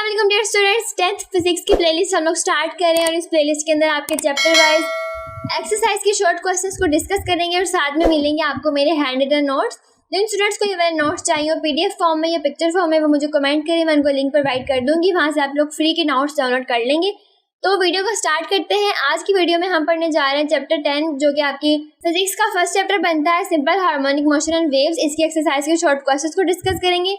अस्सलाम वालेकुम dear students, 10th physics की प्लेलिस्ट हम लोग स्टार्ट कर रहे हैं और इस प्लेलिस्ट के अंदर आपके चैप्टर वाइज एक्सरसाइज के शॉर्ट क्वेश्चंस को डिस्कस करेंगे और साथ में मिलेंगे आपको मेरे हैंड रिटन नोट्स। जिन स्टूडेंट्स को ये वाले नोट्स चाहिए हो पीडीएफ फॉर्म में या पिक्चर फॉर्म में, वो मुझे कमेंट करें, मैं उनको लिंक प्रोवाइड कर दूंगी, वहाँ से आप लोग फ्री के नोट्स डाउनलोड कर लेंगे। तो वीडियो को स्टार्ट करते हैं। आज की वीडियो में हम पढ़ने जा रहे हैं चैप्टर 10 जो कि आपकी फिजिक्स का फर्स्ट चैप्टर बनता है, simple harmonic motion and waves. इसकी एक्सरसाइज के शॉर्ट क्वेश्चंस को डिस्कस करेंगे।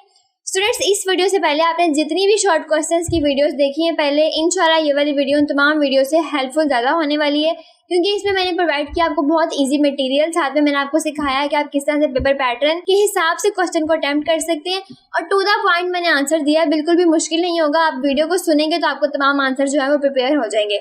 स्टूडेंट्स, इस वीडियो से पहले आपने जितनी भी शॉर्ट क्वेश्चंस की वीडियोस देखी हैं पहले, इंशाल्लाह ये वाली वीडियो उन तमाम वीडियो से हेल्पफुल ज़्यादा होने वाली है, क्योंकि इसमें मैंने प्रोवाइड किया आपको बहुत इजी मटेरियल। साथ में मैंने आपको सिखाया है कि आप किस तरह से पेपर पैटर्न के हिसाब से क्वेश्चन को अटेम्प्ट कर सकते हैं और टू द पॉइंट मैंने आंसर दिया है। बिल्कुल भी मुश्किल नहीं होगा, आप वीडियो को सुनेंगे तो आपको तमाम आंसर जो है वो प्रिपेयर हो जाएंगे।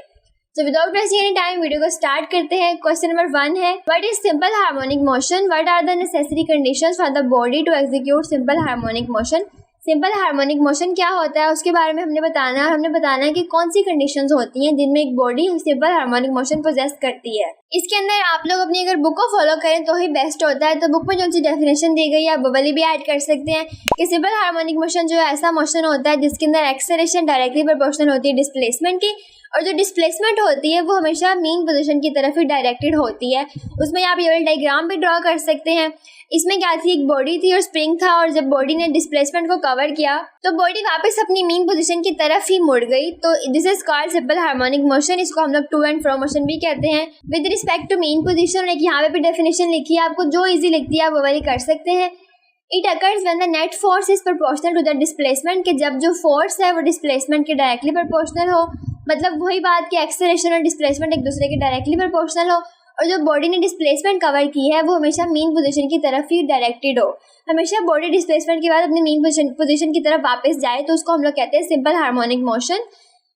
So without wasting any time, video को स्टार्ट करते हैं। क्वेश्चन नंबर 1 है, what is simple harmonic motion? What are the necessary conditions for the body to execute simple harmonic motion? Simple harmonic motion क्या होता है उसके बारे में हमने बताना है। हमने बताना है कि कौन सी कंडीशंस होती हैं जिनमें एक body simple harmonic motion possess करती है। इसके अंदर आप लोग अपनी अगर बुक को फॉलो करें तो ही बेस्ट होता है। तो बुक में जो सी डेफिनेशन दी गई है आप वो वाली भी ऐड कर सकते हैं कि सिंपल हार्मोनिक मोशन जो है ऐसा मोशन होता है जिसके अंदर एक्सेलरेशन डायरेक्टली प्रोपोर्शनल होती है डिस्प्लेसमेंट की, और जो डिस्प्लेसमेंट होती है वो हमेशा मीन पोजीशन की तरफ ही डायरेक्टेड होती है। उसमें आप ये वाला डायग्राम भी ड्रॉ कर सकते हैं। इसमें क्या थी, एक बॉडी थी और स्प्रिंग था, और जब बॉडी ने डिस्प्लेसमेंट को कवर किया तो बॉडी वापस अपनी मीन पोजीशन की तरफ ही मुड़ गई। तो this is called simple harmonic motion. इसको हम लोग टू एंड फ्रो मोशन भी कहते हैं with respect to mean position. एक यहाँ पे भी डेफिनेशन लिखी है, आपको जो इजी लिखती है आप वो वाली कर सकते हैं। It occurs when the net force is proportional to the displacement, कि जब जो फोर्स है वो डिस्प्लेसमेंट के डायरेक्टली प्रोपोर्शनल हो, मतलब वही बात कि एक्सेलरेशन और डिस्प्लेसमेंट एक दूसरे के डायरेक्टली प्रोपोर्शनल हो, और जो बॉडी ने डिस्प्लेसमेंट कवर की है वो हमेशा मीन पोजीशन की तरफ ही डायरेक्टेड हो। हमेशा बॉडी डिस्प्लेसमेंट के बाद अपनी मीन पोजीशन की तरफ वापस जाए तो उसको हम लोग कहते हैं सिंपल हार्मोनिक मोशन।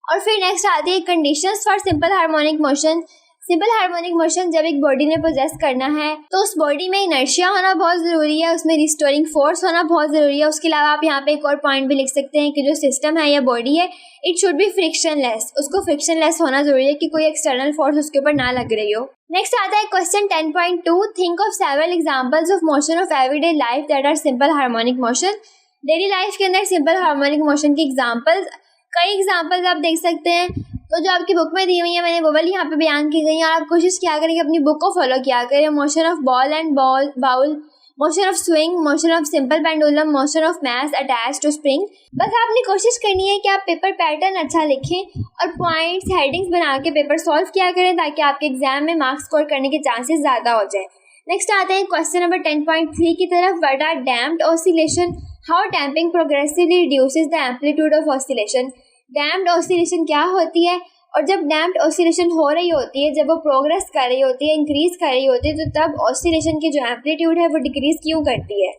और फिर नेक्स्ट आती है conditions for simple harmonic motion. Simple harmonic motion जब एक बॉडी ने पोजेस करना है तो उस बॉडी में इनर्शिया होना बहुत ज़रूरी है, उसमें रिस्टोरिंग फोर्स होना बहुत ज़रूरी है। उसके अलावा आप यहाँ पे एक और पॉइंट भी लिख सकते हैं कि जो सिस्टम है या बॉडी है इट शुड बी फ्रिक्शनलेस, उसको फ्रिक्शनलेस होना ज़रूरी है कि कोई एक्सटर्नल फोर्स उसके ऊपर ना लग रही हो। नेक्स्ट आता है question 10.2, think of several examples of motion of everyday life that are simple harmonic motion. Daily life के अंदर सिंपल हार्मोनिक मोशन की एग्जाम्पल्स, कई एग्जाम्पल्स आप देख सकते हैं। तो जो आपकी बुक में दी हुई है मैंने वो वाली यहाँ पे बयान की गई है, और आप कोशिश किया करें कि अपनी बुक को फॉलो किया करें। Motion of ball and bowl, motion of swing, motion of simple pendulum, motion of mass attached to spring. बस आपने कोशिश करनी है कि आप पेपर पैटर्न अच्छा लिखें और पॉइंट्स हेडिंग्स बना के पेपर सॉल्व किया करें ताकि आपके एग्जाम में मार्क्स स्कोर करने के चांसेस ज़्यादा हो जाए। नेक्स्ट आते हैं क्वेश्चन नंबर 10.3 की तरफ, what are damped oscillation? How damping progressively reduces the amplitude of oscillation? Damped oscillation क्या होती है, और जब डैम्प्ड ऑसिलेशन हो रही होती है, जब वो प्रोग्रेस कर रही होती है, इंक्रीज कर रही होती है, तो तब ऑसिलेशन की जो एम्पलीट्यूड है वो डिक्रीज क्यों करती है?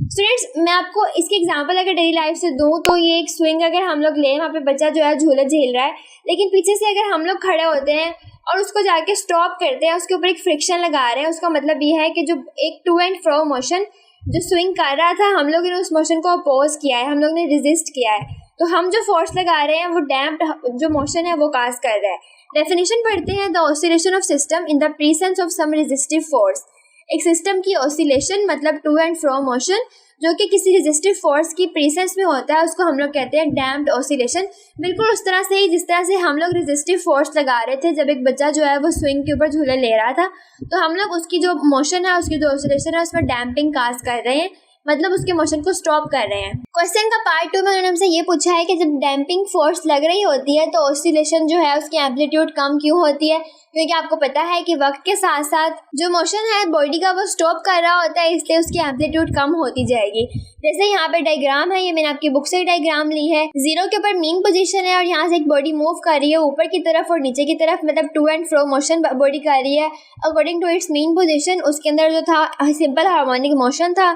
स्टूडेंट्स, मैं आपको इसकी एग्जांपल अगर डेली लाइफ से दूं तो ये एक स्विंग अगर हम लोग लें, वहाँ पे बच्चा जो है झूला झेल रहा है, लेकिन पीछे से अगर हम लोग खड़े होते हैं और उसको जाके स्टॉप करते हैं, उसके ऊपर एक फ्रिक्शन लगा रहे हैं, उसका मतलब ये है कि जो एक टू एंड फ्रो मोशन जो स्विंग कर रहा था, हम लोग ने उस मोशन को अपोज किया है, हम लोग ने रेजिस्ट किया है, तो हम जो फोर्स लगा रहे हैं वो डैम्प्ड जो मोशन है वो काज कर रहा है। डेफिनेशन पढ़ते हैं, the oscillation of system in the presence of some resistive force. एक सिस्टम की ऑसिलेशन मतलब टू एंड फ्रो मोशन जो कि किसी रेजिस्टिव फोर्स की प्रेजेंस में होता है उसको हम लोग कहते हैं डैम्प्ड ऑसिलेशन। बिल्कुल उस तरह से ही जिस तरह से हम लोग रेजिस्टिव फोर्स लगा रहे थे जब एक बच्चा जो है वो स्विंग के ऊपर झूला ले रहा था, तो हम लोग उसकी जो मोशन है, उसकी जो ऑसिलेशन है, उसमें डैम्पिंग काज कर रहे हैं, मतलब उसके मोशन को स्टॉप कर रहे हैं। क्वेश्चन का पार्ट 2 में उन्होंने हमसे ये पूछा है कि जब डैम्पिंग फोर्स लग रही होती है तो ऑसिलेशन जो है उसकी एम्पलीट्यूड कम क्यों होती है? क्योंकि आपको पता है कि वक्त के साथ साथ जो मोशन है बॉडी का वो स्टॉप कर रहा होता है, इसलिए उसकी एम्पलीट्यूड कम होती जाएगी। जैसे यहाँ पे डायग्राम है, ये मैंने आपकी बुक से डायग्राम ली है। जीरो के ऊपर मीन पोजीशन है और यहाँ से एक बॉडी मूव कर रही है ऊपर की तरफ और नीचे की तरफ, मतलब to and fro motion body कर रही है according to its mean position. उसके अंदर जो था सिंपल हार्मोनिक मोशन था।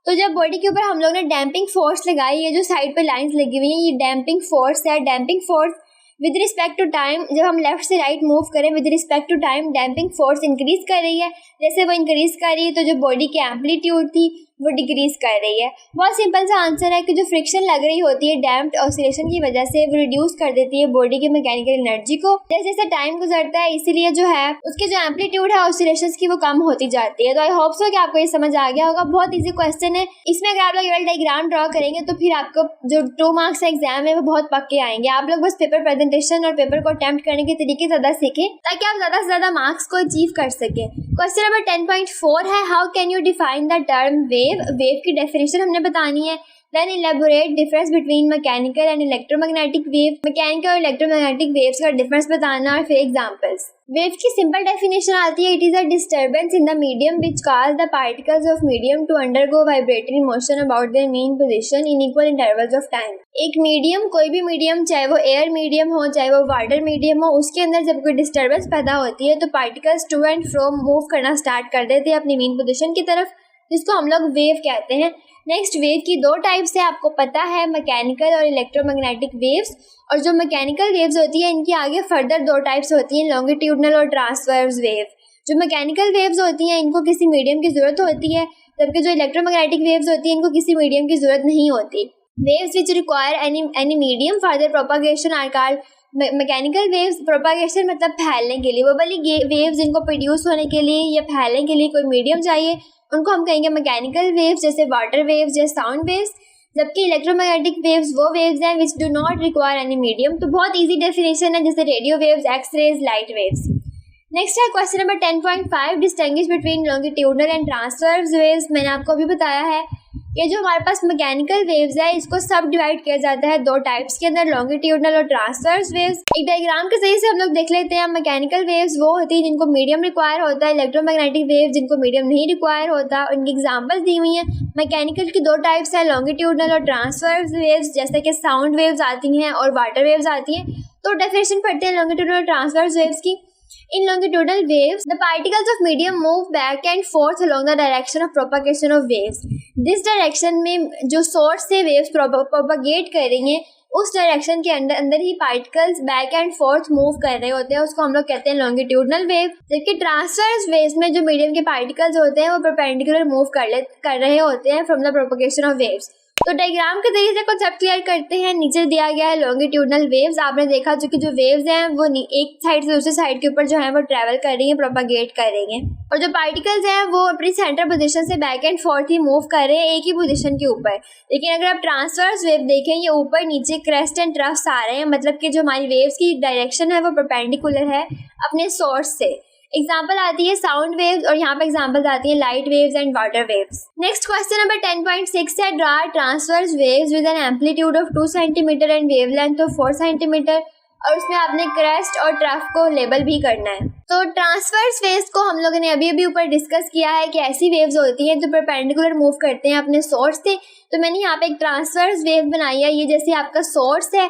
तो जब बॉडी के ऊपर हम लोग ने डैम्पिंग फोर्स लगाई है, जो साइड पे लाइंस लगी हुई हैं, ये डैम्पिंग फोर्स है। Damping force with respect to time, जब हम लेफ्ट से राइट मूव करें with respect to time, damping force increase कर रही है। जैसे वो इंक्रीज कर रही है तो जो बॉडी की एम्पलीट्यूड थी वो डिक्रीज कर रही है। बहुत सिंपल सा आंसर है कि जो फ्रिक्शन लग रही होती है डैम्प्ड ऑसिलेशन की वजह से, वो रिड्यूस कर देती है बॉडी की मैकेनिकल एनर्जी को। जैसे जैसे टाइम गुजरता है इसीलिए जो है उसके जो एम्पलीट्यूड है ऑसिलेशंस की वो कम होती जाती है। तो आई होप सो कि आपको ये समझ आ गया होगा। बहुत ईजी क्वेश्चन है। इसमें अगर आप लोग ये डायग्राम ड्रॉ करेंगे तो फिर आपको जो 2 मार्क्स का एग्जाम है वो बहुत पक्के आएंगे। आप लोग बस पेपर प्रेजेंटेशन और पेपर को अटेम्प्ट करने के तरीके ज़्यादा सीखें ताकि आप ज़्यादा से ज़्यादा मार्क्स को अचीव कर सकें। क्वेश्चन नंबर 10.4 है, how can you define the term wave. Wave की डेफिनेशन हमने बतानी है। Then elaborate difference between mechanical and electromagnetic wave. Mechanical और इलेक्ट्रोमैग्नेटिक वेव्स का डिफरेंस बताना और फिर एग्जांपल्स। वेव की सिंपल डेफिनेशन आती है, it is a disturbance in the medium which cause the particles of medium to undergo vibratory motion about their mean position in equal intervals of time. एक medium, कोई भी medium, चाहे वो air medium हो चाहे वो वाटर मीडियम हो, उसके अंदर जब कोई डिस्टर्बेंस पैदा होती है तो particles to and fro move करना स्टार्ट कर देते हैं अपनी मीन पोजीशन की तरफ, जिसको हम लोग वेव कहते हैं। नेक्स्ट, वेव की 2 टाइप्स है, आपको पता है, मैकेनिकल और इलेक्ट्रोमैग्नेटिक वेव्स। और जो मैकेनिकल वेव्स होती है इनकी आगे फर्दर 2 टाइप्स होती हैं, लॉन्गिट्यूडनल और ट्रांसवर्स वेव। जो मैकेनिकल वेव्स होती हैं इनको किसी मीडियम की ज़रूरत होती है, जबकि जो इलेक्ट्रोमैग्नेटिक वेव्स होती हैं इनको किसी मीडियम की ज़रूरत नहीं होती। Waves which require any medium for their propagation are called mechanical waves. Propagation मतलब फैलने के लिए, वो वाली वेव्स जिनको प्रोड्यूस होने के लिए या फैलने के लिए कोई मीडियम चाहिए उनको हम कहेंगे मैकेनिकल वेव्स, जैसे वाटर वेव्स या साउंड वेव्स। जबकि इलेक्ट्रोमैग्नेटिक वेव्स वो वेव्स हैं which do not require any medium. तो बहुत इजी डेफिनेशन है, जैसे radio waves, X-rays, light waves. Next है question number 10.5, distinguish between longitudinal and transverse waves. मैंने आपको अभी बताया है ये जो हमारे पास मैकेनिकल वेव्स है इसको सब डिवाइड किया जाता है 2 टाइप्स के अंदर, लॉन्गिट्यूडनल और ट्रांसवर्स वेव्स। एक डायग्राम के जरिए से हम लोग देख लेते हैं। मैकेनिकल वेव्स वो होती है जिनको मीडियम रिक्वायर होता है, इलेक्ट्रोमैग्नेटिक वेव्स जिनको मीडियम नहीं रिक्वायर होता। उनकी एग्जांपल्स दी हुई हैं। मैकेनिकल की 2 टाइप्स है, लॉन्गिट्यूडनल और ट्रांसवर्स वेव्स, जैसे कि साउंड वेव्स आती हैं और वाटर वेव्स आती हैं। तो डेफिनेशन पढ़ते हैं लॉन्गिट्यूडनल और ट्रांसवर्स वेव्स की। In longitudinal waves, the particles of medium move back and forth along the direction of propagation of waves. This direction में जो source से waves propagate कर रही हैं उस डायरेक्शन के अंदर ही particles back and forth move कर रहे होते हैं, उसको हम लोग कहते हैं लॉन्गिट्यूडनल वेव। जबकि ट्रांसवर्स वेव्स में जो मीडियम के पार्टिकल्स होते हैं वो परपेंडिकुलर मूव कर रहे होते हैं from the propagation of waves. तो डायग्राम के जरिए से कॉन्सेप्ट क्लियर करते हैं। नीचे दिया गया है लॉन्गिट्यूडनल वेव्स। आपने देखा जो कि जो वेव्स हैं वो एक साइड से दूसरी साइड के ऊपर जो है वो ट्रैवल कर रही हैं, प्रोपागेट कर रही हैं। और जो पार्टिकल्स हैं वो अपनी सेंटर पोजीशन से back and fourth he move कर रहे हैं एक ही पोजीशन के ऊपर। लेकिन अगर आप ट्रांसवर्स वेव देखें, ये ऊपर नीचे क्रेस्ट एंड ट्रफ्स आ रहे हैं, मतलब कि जो हमारी वेव्स की डायरेक्शन है वो परपेंडिकुलर है अपने सोर्स से। एग्जाम्पल आती है साउंड वेव्स और यहाँ पे एग्जाम्पल आती है light waves and water waves. Next question number 10.6 है, draw transverse waves with an amplitude of 2 centimetre and wavelength of 4 centimetre. और उसमें आपने क्रेस्ट और ट्रफ को लेबल भी करना है। तो ट्रांसवर्स वेव्स को हम लोगों ने अभी ऊपर डिस्कस किया है कि ऐसी वेव्स होती हैं जो परपेंडिकुलर मूव करते हैं अपने सोर्स से। तो मैंने यहाँ पे एक ट्रांसवर्स वेव बनाई है, ये जैसे आपका सोर्स है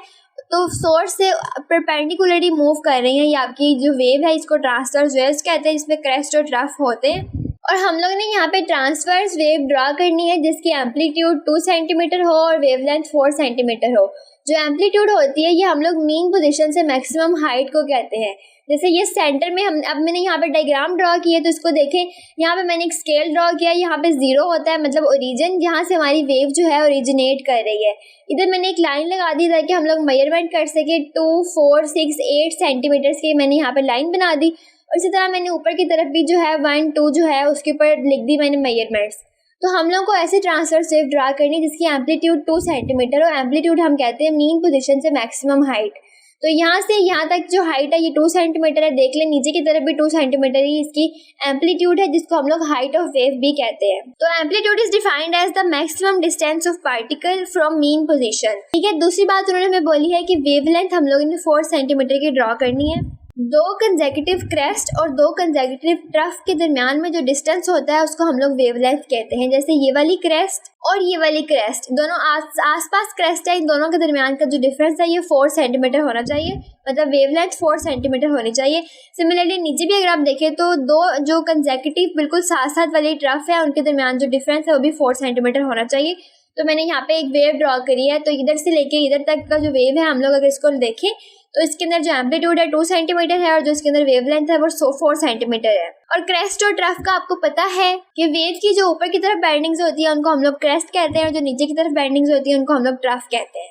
तो सोर्स से परपेंडिकुलरली मूव कर रही हैं। ये आपकी जो वेव है इसको ट्रांसवर्स वेव्स कहते हैं, जिसमें क्रेस्ट और ट्रफ होते हैं। और हम लोग ने यहाँ पे ट्रांसवर्स वेव ड्रा करनी है जिसकी एम्पलीट्यूड 2 सेंटीमीटर हो और वेवलेंथ 4 सेंटीमीटर हो। जो एम्पलीट्यूड होती है ये हम लोग मीन पोजीशन से मैक्सिमम हाइट को कहते हैं। जैसे ये सेंटर में अब मैंने यहाँ पे डायग्राम ड्रॉ किया है तो इसको देखें, यहाँ पे मैंने एक स्केल ड्रॉ किया है, यहाँ पे 0 होता है मतलब ओरिजिन, जहाँ से हमारी वेव जो है ओरिजिनेट कर रही है। इधर मैंने एक लाइन लगा दी ताकि हम लोग मेजरमेंट कर सके। 2, 4, 6, 8 सेंटीमीटर्स की मैंने यहाँ पे लाइन बना दी। और इसी तरह मैंने ऊपर की तरफ भी जो है 1, 2 जो है उसके ऊपर लिख दी मैंने मेजरमेंट्स। तो हम लोग को ऐसे ट्रांसवर्स वेव ड्रा करनी जिसकी एम्पलीट्यूड 2 सेंटीमीटर और एम्पलीट्यूड हम कहते हैं मीन पोजीशन से मैक्सिमम हाइट। तो यहाँ से यहाँ तक जो हाइट है ये 2 सेंटीमीटर है। देख लें नीचे की तरफ भी 2 सेंटीमीटर ही इसकी एम्पलीट्यूड है, जिसको हम लोग हाइट ऑफ वेव भी कहते हैं। तो amplitude is defined as the maximum distance of particle from mean position. ठीक है, दूसरी बात उन्होंने हमें बोली है कि वेवलेंथ हम लोगों ने 4 सेंटीमीटर की ड्रॉ करनी है। 2 कंसेक्यूटिव क्रेस्ट और 2 कंसेक्यूटिव ट्रफ के दरमियान में जो डिस्टेंस होता है उसको हम लोग वेवलेंथ कहते हैं। जैसे ये वाली क्रेस्ट और ये वाली क्रेस्ट दोनों आसपास क्रेस्ट है, इन दोनों के दरमियान का जो डिफरेंस है ये 4 सेंटीमीटर होना चाहिए, मतलब वेवलेंथ 4 सेंटीमीटर होनी चाहिए। सिमिलरली नीचे भी अगर आप देखें तो 2 जो कंसेक्यूटिव बिल्कुल साथ साथ वाली ट्रफ है उनके दरमियान जो डिफरेंस है वो भी 4 सेंटीमीटर होना चाहिए। तो मैंने यहाँ पे एक वेव ड्रॉ करी है, तो इधर से लेके इधर तक का जो वेव है हम लोग अगर इसको देखें तो इसके अंदर जो एम्पलीट्यूड है 2 सेंटीमीटर है और जो इसके अंदर वेवलेंथ है वो 4 सेंटीमीटर है। और क्रेस्ट और ट्रफ का आपको पता है कि वेव की जो ऊपर की तरफ बेंडिंग्स होती है उनको हम लोग क्रेस्ट कहते हैं और जो नीचे की तरफ बेंडिंग्स होती है उनको हम लोग ट्रफ कहते हैं।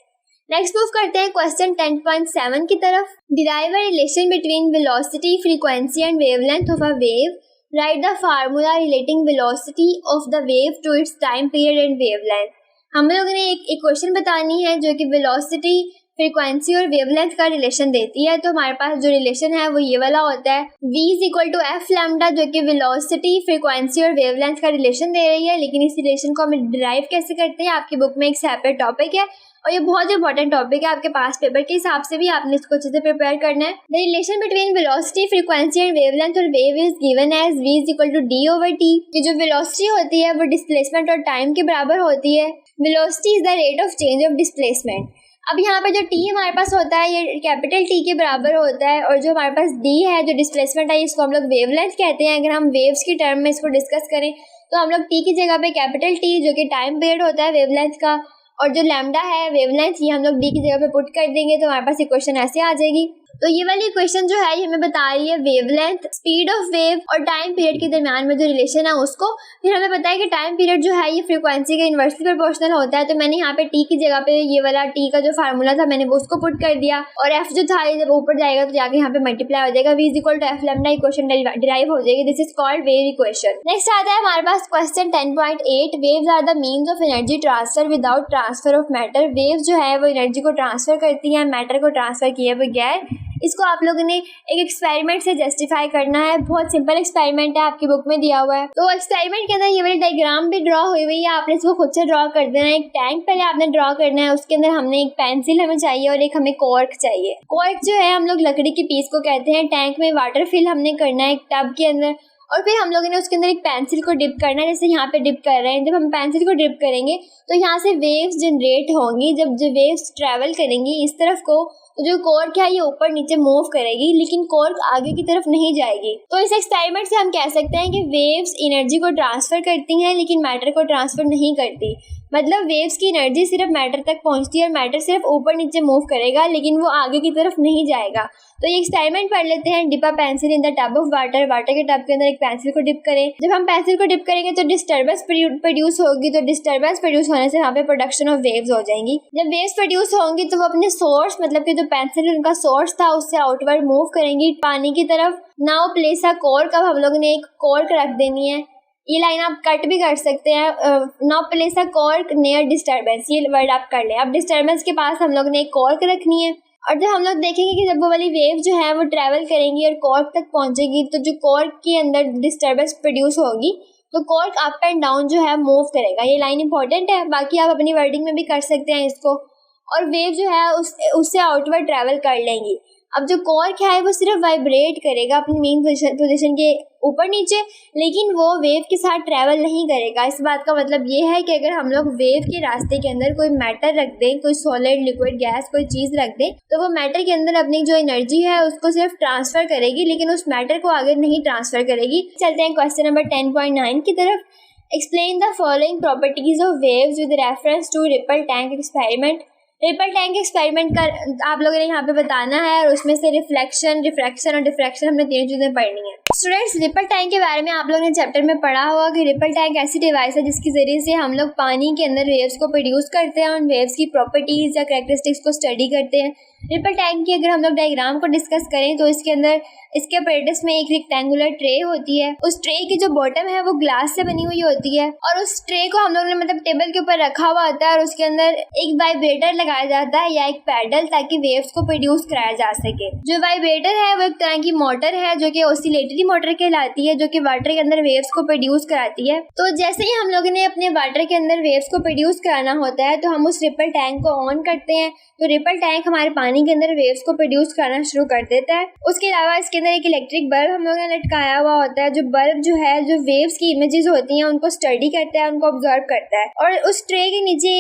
नेक्स्ट मूव करते हैं क्वेश्चन 10.7 की तरफ। Derive a relation between velocity, frequency and wavelength of a wave. Write the formula relating velocity of the wave to its time period and wavelength. हम लोगों ने एक इक्वेशन बतानी है जो कि वेलोसिटी, फ्रीक्वेंसी और वेवलेंथ का रिलेशन देती है। तो हमारे पास जो रिलेशन है वो ये वाला होता है, v = f लैम्डा, जो कि वेलोसिटी, फ्रीक्वेंसी और वेवलेंथ का रिलेशन दे रही है। लेकिन इस रिलेशन को हम डिराइव कैसे करते हैं आपकी बुक में एक सेपरेट टॉपिक है और ये बहुत इंपॉर्टेंट टॉपिक है, आपके पास पेपर के हिसाब से भी आपने इसको अच्छे से प्रिपेयर करना है। The relation between velocity, frequency and wavelength और wave is given as v = d/t, कि जो वेलोसिटी होती है वो डिस्प्लेसमेंट और टाइम के बराबर होती है। Velocity is the rate of change of displacement. अब यहाँ पे जो t हमारे पास होता है ये कैपिटल T के बराबर होता है और जो हमारे पास d है जो डिस्प्लेसमेंट है इसको हम लोग वेवलेंथ कहते हैं। अगर हम वेव्स की टर्म में इसको डिस्कस करें तो हम लोग t की जगह पे कैपिटल T जो कि टाइम पीरियड होता है वेवलेंथ का, और जो लैम्डा है वेवलेंथ, ये हम लोग d की जगह पे पुट कर देंगे तो हमारे पास इक्वेशन ऐसे आ जाएगी। तो ये वाली इक्वेशन जो है ये हमें बता रही है वेवलेंथ, स्पीड ऑफ वेव और टाइम पीरियड के दरमियान में जो रिलेशन है उसको। फिर हमें पता है कि टाइम पीरियड जो है ये फ्रीक्वेंसी के इन्वर्सली प्रोपोर्शनल होता है। तो मैंने यहाँ पे t की जगह पे ये वाला t का जो फार्मूला था मैंने वो उसको पुट कर दिया और f जो था ये जब ऊपर जाएगा तो जाके यहाँ पे मल्टीप्लाई हो जाएगा, v = f lambda, equation derive हो जाएगी। This is called wave equation. Next आता है हमारे पास question 10.8। Waves are the means of energy transfer without transfer of matter. Waves जो है वो एनर्जी को ट्रांसफर करती हैं, मैटर को ट्रांसफर किए बगैर। इसको आप लोगों ने एक एक्सपेरिमेंट से जस्टिफाई करना है। बहुत सिंपल एक्सपेरिमेंट है, आपकी बुक में दिया हुआ है। तो एक्सपेरिमेंट के अंदर ये वाली डायग्राम भी ड्रॉ हुई हुई है, आपने इसको खुद से ड्रॉ कर देना है। एक टैंक पहले आपने ड्रॉ करना है, उसके अंदर हमने एक पेंसिल हमें चाहिए और एक हमें कॉर्क चाहिए। कॉर्क जो है हम लोग लकड़ी की पीस को कहते हैं। टैंक में वाटर फिल हमने करना है एक टब के अंदर और फिर हम लोगों ने उसके अंदर एक पेंसिल को डिप करना है, जैसे यहाँ पे डिप कर रहे हैं। जब हम पेंसिल को डिप करेंगे तो यहाँ से वेव्स जनरेट होंगी। जब जो वेव्स ट्रैवल करेंगी इस तरफ को तो जो कॉर्क है ये ऊपर नीचे मूव करेगी लेकिन कॉर्क आगे की तरफ नहीं जाएगी। तो इस एक्सपेरिमेंट से हम कह सकते हैं कि वेव्स एनर्जी को ट्रांसफर करती हैं लेकिन मैटर को ट्रांसफर नहीं करती। मतलब वेव्स की एनर्जी सिर्फ मैटर तक पहुंचती है और मैटर सिर्फ ऊपर नीचे मूव करेगा लेकिन वो आगे की तरफ नहीं जाएगा। तो ये एक्सपेरिमेंट पढ़ लेते हैं। Dip a pencil in the tub of water. Water के टब के अंदर एक पेंसिल को डिप करें। जब हम पेंसिल को डिप करेंगे तो डिस्टर्बेंस प्रोड्यूस होगी। तो डिस्टर्बेंस प्रोड्यूस होने से वहाँ पे प्रोडक्शन ऑफ वेव्स हो जाएंगी। जब वेव्स प्रोड्यूस होंगी तो वो अपने सोर्स, मतलब कि जो पेंसिल उनका सोर्स था उससे आउटवर्ड मूव करेंगी पानी की तरफ। नाउ प्लेस अ कॉर्क। अब हम लोग ने एक कॉर्क रख देनी है। ये लाइन आप कट भी कर सकते हैं। नाउ प्लेस अ कॉर्क नियर डिस्टर्बेंस, ये वर्ड आप कर लें। अब डिस्टर्बेंस के पास हम लोग ने एक कॉर्क रखनी है और जब हम लोग देखेंगे कि जब वो वाली वेव जो है वो ट्रैवल करेंगी और कॉर्क तक पहुंचेगी तो जो कॉर्क के अंदर डिस्टर्बेंस प्रोड्यूस होगी तो कॉर्क अप एंड डाउन जो है मूव करेगा। ये लाइन इंपॉर्टेंट है, बाकी आप अपनी वर्डिंग में भी कर सकते हैं इसको। और वेव जो है उससे आउटवर्ड ट्रैवल कर लेंगी। अब जो कॉर्क है वो सिर्फ वाइब्रेट करेगा अपनी मेन पोजीशन के ऊपर नीचे, लेकिन वो वेव के साथ ट्रैवल नहीं करेगा। इस बात का मतलब ये है कि अगर हम लोग वेव के रास्ते के अंदर कोई मैटर रख दें, कोई सॉलिड, लिक्विड, गैस, कोई चीज़ रख दें तो वो मैटर के अंदर अपनी जो एनर्जी है उसको सिर्फ ट्रांसफ़र करेगी लेकिन उस मैटर को आगे नहीं ट्रांसफ़र करेगी। चलते हैं क्वेश्चन नंबर 10.9 की तरफ। Explain the following properties of waves with reference to ripple tank experiment. Ripple tank experiment का आप लोगों ने यहाँ पे बताना है और उसमें से रिफ्लेक्शन, रिफ्रैक्शन और डिफ्रैक्शन हमने 3 चीज़ें पढ़नी है। स्टूडेंट्स, रिपल टैंक के बारे में आप लोगों ने चैप्टर में पढ़ा होगा कि रिपल टैंक ऐसी डिवाइस है जिसके ज़रिए से हम लोग पानी के अंदर वेव्स को प्रोड्यूस करते हैं और उन वेव्स की प्रॉपर्टीज़ या कैरेक्टरिस्टिक्स को स्टडी करते हैं। रिपल टैंक की अगर हम लोग डायग्राम को डिस्कस करें तो इसके अंदर इसके अपेरेटस में एक रेक्टेंगुलर ट्रे होती है। उस ट्रे की जो बॉटम है वो ग्लास से बनी हुई होती है और उस ट्रे को हम लोग ने मतलब टेबल के ऊपर रखा हुआ होता है और उसके अंदर एक वाइब्रेटर लगाया जाता है या एक पैडल, ताकि वेव्स को प्रोड्यूस कराया जा सके। जो वाइब्रेटर है वो एक तरह की मोटर है जो कि ऑसिलेटरी मोटर कहलाती है, जो कि वाटर के अंदर वेव्स को प्रोड्यूस कराती है। तो जैसे ही हम लोगों ने अपने वाटर के अंदर वेव्स को प्रोड्यूस कराना होता है तो हम उस रिपल टैंक को ऑन करते हैं तो रिपल टैंक हमारे पानी के अंदर वेव्स को प्रोड्यूस करना शुरू कर देता है। उसके अलावा इसके अंदर एक इलेक्ट्रिक बल्ब हम लोगों ने लटकाया हुआ होता है। जो बल्ब जो है जो वेव्स की इमेजेस होती हैं उनको स्टडी करता है, उनको ऑब्जर्व करता है और उस ट्रे के नीचे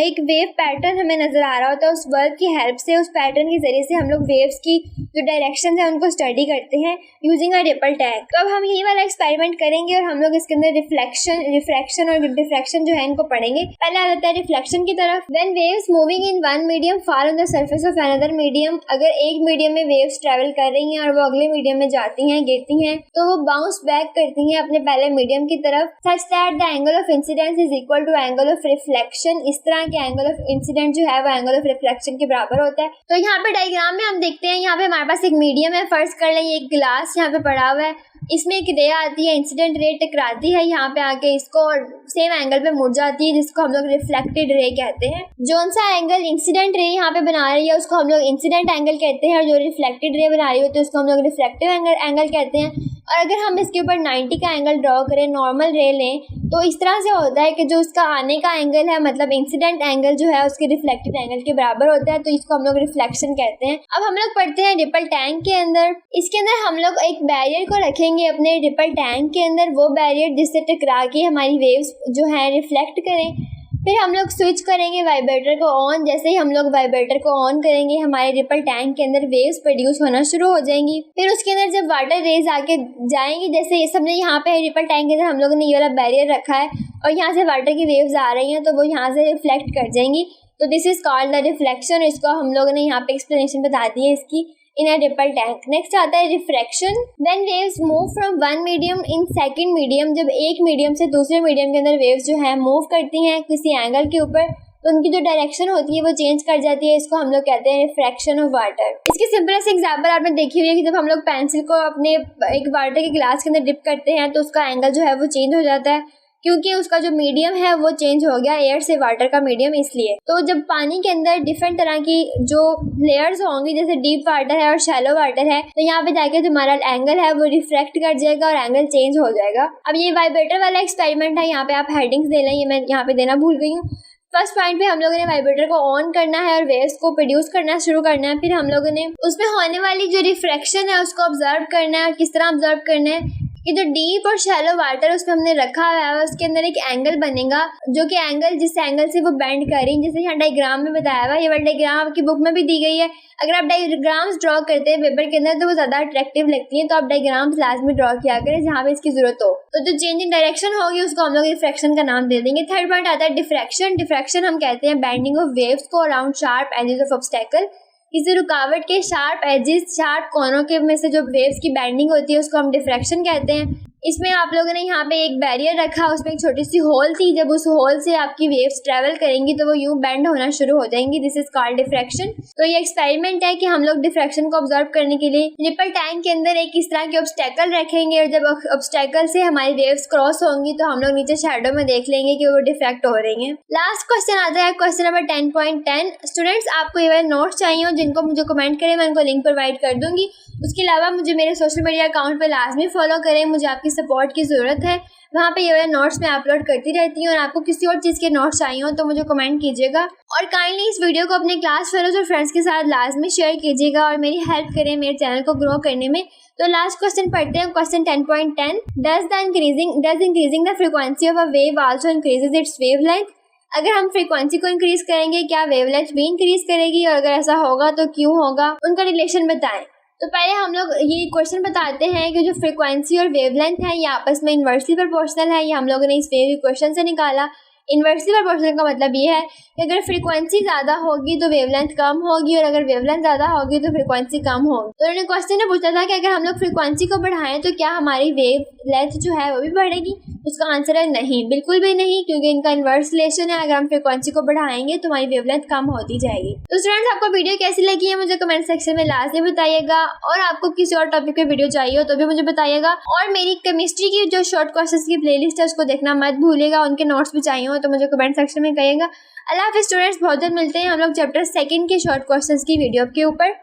एक वेव पैटर्न हमें नजर आ रहा होता है। उस बल्ब की हेल्प से, उस पैटर्न के जरिए से हम लोग वेव्स की जो डायरेक्शन है उनको स्टडी करते हैं यूजिंग अ रिपल टैग। तो अब हम यही वाला एक्सपेरिमेंट करेंगे और हम लोग इसके अंदर रिफ्लेक्शन और डिफ्रैक्शन जो है इनको पढ़ेंगे। पहले आ जाता है रिफ्लेक्शन की तरफ। When waves moving in one medium fall on the surface of another medium, अगर एक मीडियम में वेव्स ट्रेवल कर रही हैं और वो अगले मीडियम में जाती हैं, गिरती हैं, तो वो बाउंस बैक करती हैं अपने पहले मीडियम की तरफ, such that the angle of incidence is equal to angle of reflection. इस तरह के एंगल ऑफ इंसिडेंट जो है वो एंगल ऑफ रिफ्लेक्शन के बराबर होता है। तो यहाँ पे डायग्राम में हम देखते हैं, यहाँ पे हमारे पास एक मीडियम है, फर्ज कर लें एक गिलास यहाँ पे पड़ा हुआ है, इसमें एक रे आती है, इंसिडेंट रे टकराती है यहाँ पे आके इसको और सेम एंगल पे मुड़ जाती है, जिसको हम लोग रिफ्लेक्टेड रे कहते हैं। जो सा एंगल इंसिडेंट रे यहाँ पे बना रही है उसको हम लोग इंसिडेंट एंगल कहते हैं, और जो रिफ्लेक्टेड रे बना रही होती है उसको हम लोग रिफ्लेक्टिव एंगल कहते हैं। और अगर हम इसके ऊपर 90 का एंगल ड्रॉ करें, नॉर्मल रे लें, तो इस तरह से होता है कि जो उसका आने का एंगल है, मतलब इंसिडेंट एंगल जो है उसके रिफ्लेक्टेड एंगल के बराबर होता है, तो इसको हम लोग रिफ्लेक्शन कहते हैं। अब हम लोग पढ़ते हैं रिपल टैंक के अंदर। इसके अंदर हम लोग एक बैरियर को रखेंगे अपने रिपल टैंक के अंदर, वो बैरियर जिससे टकरा के हमारी वेव्स जो है रिफ्लेक्ट करें। फिर हम लोग स्विच करेंगे वाइब्रेटर को ऑन। जैसे ही हम लोग वाइब्रेटर को ऑन करेंगे हमारे रिपल टैंक के अंदर वेव्स प्रोड्यूस होना शुरू हो जाएंगी। फिर उसके अंदर जब वाटर रेज आके जाएंगी, जैसे ये सबने यहाँ पे रिपल टैंक के अंदर हम लोगों ने ये वाला बैरियर रखा है और यहाँ से वाटर की वेव्स आ रही हैं, तो वो यहाँ से रिफ्लेक्ट कर जाएंगी। तो this is called the reflection. इसको हम लोगों ने यहाँ पे एक्सप्लेनेशन बता दी है इसकी इन अ रिपल टैंक। नेक्स्ट आता है refraction. When waves move from one medium in second medium, जब एक मीडियम से दूसरे मीडियम के अंदर वेव्स जो है मूव करती हैं किसी एंगल के ऊपर, तो उनकी जो डायरेक्शन होती है वो चेंज कर जाती है। इसको हम लोग कहते हैं रिफ्रैक्शन ऑफ वाटर। इसकी सिंपलेस्ट एग्जांपल आपने देखी हुई है कि जब हम लोग पेंसिल को अपने एक वाटर के गिलास के अंदर डिप करते हैं तो उसका एंगल जो है वो चेंज हो जाता है, क्योंकि उसका जो मीडियम है वो चेंज हो गया एयर से वाटर का मीडियम। इसलिए तो जब पानी के अंदर डिफरेंट तरह की जो लेयर्स होंगी, जैसे डीप वाटर है और शैलो वाटर है, तो यहाँ पे जाके तुम्हारा एंगल है वो रिफ्रैक्ट कर जाएगा और एंगल चेंज हो जाएगा। अब ये वाइब्रेटर वाला एक्सपेरिमेंट है, यहाँ पे आप हेडिंग्स दे लें, ये मैं यहाँ पे देना भूल गई हूँ। फर्स्ट पॉइंट पे हम लोगों ने वाइब्रेटर को ऑन करना है और वेव्स को प्रोड्यूस करना शुरू करना है। फिर हम लोगों ने उसमें होने वाली जो रिफ्रैक्शन है उसको ऑब्जर्व करना है। और किस तरह ऑब्जर्व करना है कि जो डीप और शैलो वाटर उसमें हमने रखा हुआ है उसके अंदर एक एंगल बनेगा, जो कि एंगल जिस एंगल से वो बेंड कर रही है, जैसे यहाँ डायग्राम में बताया हुआ है। ये वाला डायग्राम आपकी बुक में भी दी गई है। अगर आप डायग्राम्स ड्रॉ करते हैं पेपर के अंदर तो वो ज़्यादा अट्रैक्टिव लगती हैं, तो आप डायग्राम्स लाजमी ड्रॉ किया करें जहाँ पे इसकी जरूरत हो। तो जो चेंज इन डायरेक्शन होगी उसको हम लोग रिफ्रैक्शन का नाम दे देंगे। थर्ड पॉइंट आता है डिफ्रैक्शन। डिफ्रैक्शन हम कहते हैं बेंडिंग ऑफ वेव्स को around sharp edges of obstacle. किसी रुकावट के शार्प एजेस, शार्प कोनों के में से जो वेव्स की बेंडिंग होती है उसको हम डिफ्रैक्शन कहते हैं। इसमें आप लोगों ने यहाँ पे एक बैरियर रखा, उसमें एक छोटी सी होल थी, जब उस होल से आपकी वेव्स ट्रेवल करेंगी तो वो यूं बेंड होना शुरू हो जाएंगी। This is called diffraction. तो ये एक्सपेरिमेंट है कि हम लोग डिफ्रैक्शन को ऑब्जर्व करने के लिए रिपल टैंक के अंदर एक इस तरह के ऑब्स्टेकल रखेंगे, और जब ऑब्स्टेकल से हमारी वेव्स क्रॉस होंगी तो हम लोग नीचे शैडो में देख लेंगे कि वो डिफ्रैक्ट हो रही हैं। लास्ट क्वेश्चन आता है क्वेश्चन नंबर 10.10। स्टूडेंट्स, आपको ये वाले नोट्स चाहिए हो जिनको मुझे कमेंट करें, मैं उनको लिंक प्रोवाइड कर दूंगी। उसके अलावा मुझे मेरे सोशल मीडिया अकाउंट पे लाजमी फॉलो करें, मुझे आपकी सपोर्ट की ज़रूरत है। वहाँ पे ये वाले नोट्स मैं अपलोड करती रहती हूँ, और आपको किसी और चीज़ के नोट्स चाहिए हो तो मुझे कमेंट कीजिएगा। और काइंडली इस वीडियो को अपने क्लास फेलोज और फ्रेंड्स के साथ लाजमी शेयर कीजिएगा और मेरी हेल्प करें मेरे चैनल को ग्रो करने में। तो लास्ट क्वेश्चन पढ़ते हैं, question 10.10। Does increasing the frequency of a wave also increases it's wavelength. अगर हम फ्रीक्वेंसी को इंक्रीज करेंगे क्या वेवलेंथ भी इंक्रीज करेगी, और अगर ऐसा होगा तो क्यों होगा, उनका रिलेशन बताएं। तो पहले हम लोग ये क्वेश्चन बताते हैं कि जो फ्रीक्वेंसी और वेवलेंथ है ये आपस में इन्वर्सली प्रोपोर्शनल है। ये हम लोगों ने इस वेव इक्वेशन से निकाला। इन्वर्सली प्रोपोर्शनल का मतलब ये है कि अगर फ्रीक्वेंसी ज़्यादा होगी तो वेवलेंथ कम होगी, और अगर वेवलेंथ ज़्यादा होगी तो फ्रीक्वेंसी कम होगी। तो उन्होंने क्वेश्चन में पूछा था कि अगर हम लोग फ्रीक्वेंसी को बढ़ाएं तो क्या हमारी वेव लेंथ जो है वो भी बढ़ेगी। उसका आंसर है नहीं, बिल्कुल भी नहीं, क्योंकि इनका इन्वर्स रिलेशन है। अगर हम फ्रीक्वेंसी को बढ़ाएंगे तो हमारी वेवलेंथ कम होती जाएगी। तो स्टूडेंट्स, आपको वीडियो कैसी लगी है मुझे कमेंट सेक्शन में लाजमी बताइएगा, और आपको किसी और टॉपिक पे वीडियो चाहिए हो तो भी मुझे बताइएगा। और मेरी केमिस्ट्री की जो शॉर्ट क्वेश्चंस की प्लेलिस्ट है उसको देखना मत भूलिएगा, उनके नोट्स भी चाहिए हो तो मुझे कमेंट सेक्शन में कहिएगा। अल्लाह हाफिज़ स्टूडेंट्स, बहुत जल्द मिलते हैं हम लोग चैप्टर 2 के शॉर्ट क्वेश्चंस की वीडियो के ऊपर।